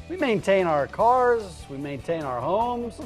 We maintain our cars, we maintain our homes,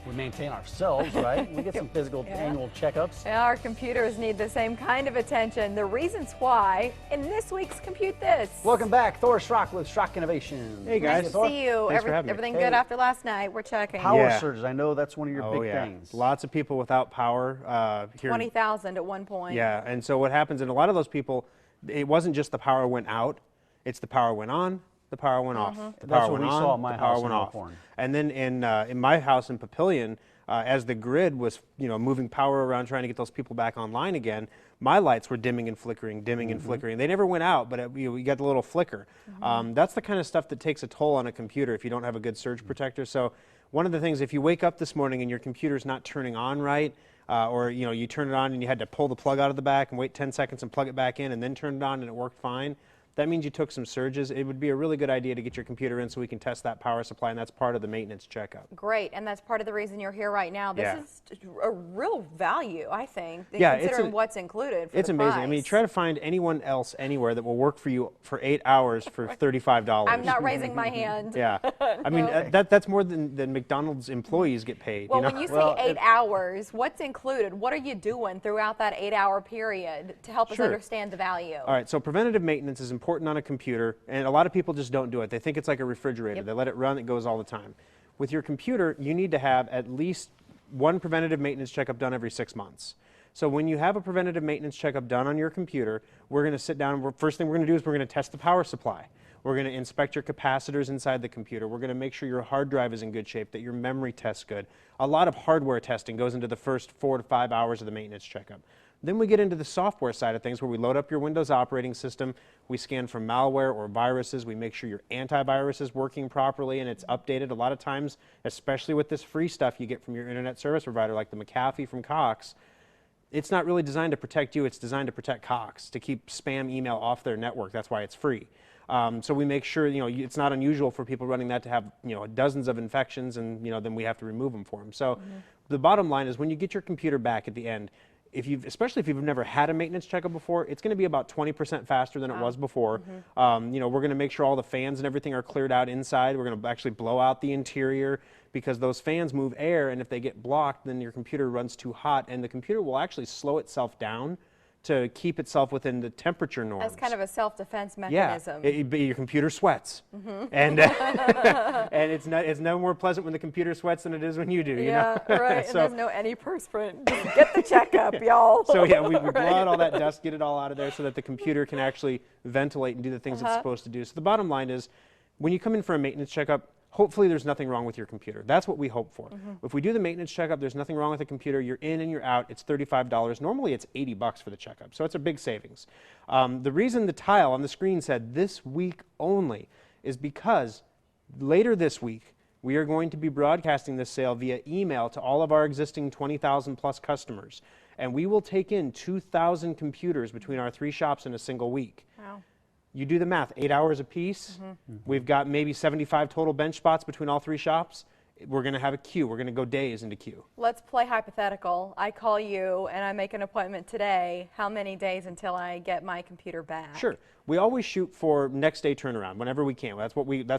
we maintain ourselves, right? We get some physical annual checkups. Yeah, our computers need the same kind of attention. The reasons why in this week's Compute This. Welcome back, Thor Schrock with Schrock Innovations. Hey guys. Nice to see you. Thanks for having me. Everything Hey. good after last night? We're checking. Power surges, I know that's one of your Oh big yeah, things. lots of people without power here. 20,000 at one point. Yeah, and so what happens, and a lot of those people, it wasn't just the power went out, it's the power went on, the power went off. The That's power what went we on, saw at my the power house went in off. Elkhorn. And then in my house in Papillion, as the grid was moving power around trying to get those people back online again, my lights were dimming and flickering, and flickering. They never went out, but we got the little flicker. That's the kind of stuff that takes a toll on a computer if you don't have a good surge protector. So one of the things, if you wake up this morning and your computer's not turning on right, or you turn it on and you had to pull the plug out of the back and wait 10 seconds and plug it back in and then turn it on and it worked fine, that means you took some surges. It would be a really good idea to get your computer in so we can test that power supply, and that's part of the maintenance checkup. Great, and that's part of the reason you're here right now. This is a real value, I think, Yeah, considering what's included for It's the amazing. price. I mean, try to find anyone else anywhere that will work for you for 8 hours for $35. I'm not raising my hand. Yeah, I mean that's more than McDonald's employees get paid. Well, you know? when you say 8 hours, what's included? What are you doing throughout that 8-hour period to help us Sure. understand the value? All right, so preventative maintenance is important on a computer, and a lot of people just don't do it. They think it's like a refrigerator. They let it run, it goes all the time. With your computer, you need to have at least one preventative maintenance checkup done every 6 months. So when you have a preventative maintenance checkup done on your computer, we're going to sit down, and first thing we're going to do is we're going to test the power supply. We're going to inspect your capacitors inside the computer. We're going to make sure your hard drive is in good shape, that your memory tests good. A lot of hardware testing goes into the first 4 to 5 hours of the maintenance checkup. Then we get into the software side of things where we load up your Windows operating system, we scan for malware or viruses, we make sure your antivirus is working properly and it's updated. A lot of times, especially with this free stuff you get from your internet service provider like the McAfee from Cox, it's not really designed to protect you, it's designed to protect Cox, to keep spam email off their network. That's why it's free. So we make sure, it's not unusual for people running that to have, dozens of infections, and, then we have to remove them for them. So the bottom line is when you get your computer back at the end, especially if you've never had a maintenance checkup before, it's going to be about 20% faster than it was before. We're going to make sure all the fans and everything are cleared out inside. We're going to actually blow out the interior because those fans move air, and if they get blocked, then your computer runs too hot, and the computer will actually slow itself down to keep itself within the temperature norms. That's kind of a self-defense mechanism. Yeah, your computer sweats, and and it's no more pleasant when the computer sweats than it is when you do. Yeah, right. So, and there's no antiperspirant. Just get the checkup, y'all. So yeah, we blow out all that dust, get it all out of there, so that the computer can actually ventilate and do the things it's supposed to do. So the bottom line is, when you come in for a maintenance checkup, hopefully there's nothing wrong with your computer. That's what we hope for. If we do the maintenance checkup, there's nothing wrong with the computer, you're in and you're out, it's $35. Normally it's $80 for the checkup, so it's a big savings. The reason the tile on the screen said this week only is because later this week, we are going to be broadcasting this sale via email to all of our existing 20,000 plus customers. And we will take in 2,000 computers between our 3 shops in a single week. Wow. You do the math, 8 hours a piece. We've got maybe 75 total bench spots between all 3 shops. We're going to have a queue. We're going to go days into queue. Let's play hypothetical. I call you and I make an appointment today. How many days until I get my computer back? Sure. We always shoot for next day turnaround whenever we can. That's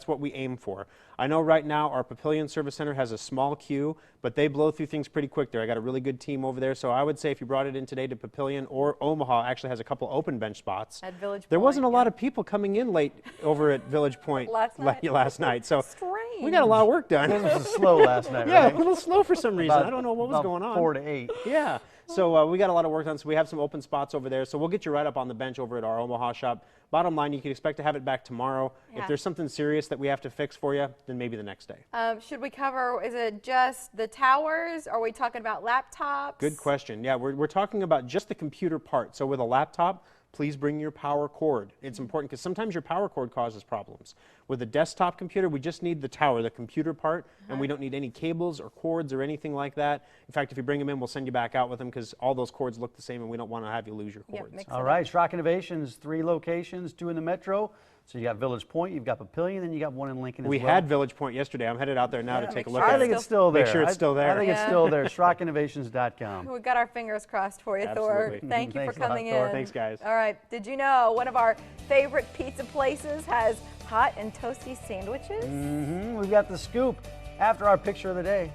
what we aim for. I know right now our Papillion Service Center has a small queue, but they blow through things pretty quick there. I got a really good team over there, so I would say if you brought it in today to Papillion, or Omaha actually has a couple open bench spots. At Village There Point, wasn't a lot of people coming in late over at Village Point last night. So Strange. we got a lot of work done. It was slow last night, Yeah, right? a little slow for some reason. About- I don't know what was about going on. 4 to 8. Yeah. So we got a lot of work done. So we have some open spots over there. So we'll get you right up on the bench over at our Omaha shop. Bottom line, you can expect to have it back tomorrow. Yeah. If there's something serious that we have to fix for you, then maybe the next day. Should we cover, is it just the towers? Are we talking about laptops? Good question. Yeah, we're talking about just the computer part. So with a laptop, please bring your power cord. It's important because sometimes your power cord causes problems. With a desktop computer, we just need the tower, the computer part, and we don't need any cables or cords or anything like that. In fact, if you bring them in, we'll send you back out with them because all those cords look the same and we don't want to have you lose your cords. mix All it right, Schrock Innovations, 3 locations, 2 in the metro. So you got Village Point, you've got Papillion, and you got 1 in Lincoln as We well. had Village Point yesterday. I'm headed out there now to take a look I at think it. it's still there. Make sure it's still there. I think it's still there. SchrockInnovations.com. We've got our fingers crossed for you, Absolutely. Thor. Thank you for Thanks a lot, coming Thor. in. Thanks, guys. All right. right. Did you know one of our favorite pizza places has hot and toasty sandwiches? We've got the scoop after our picture of the day.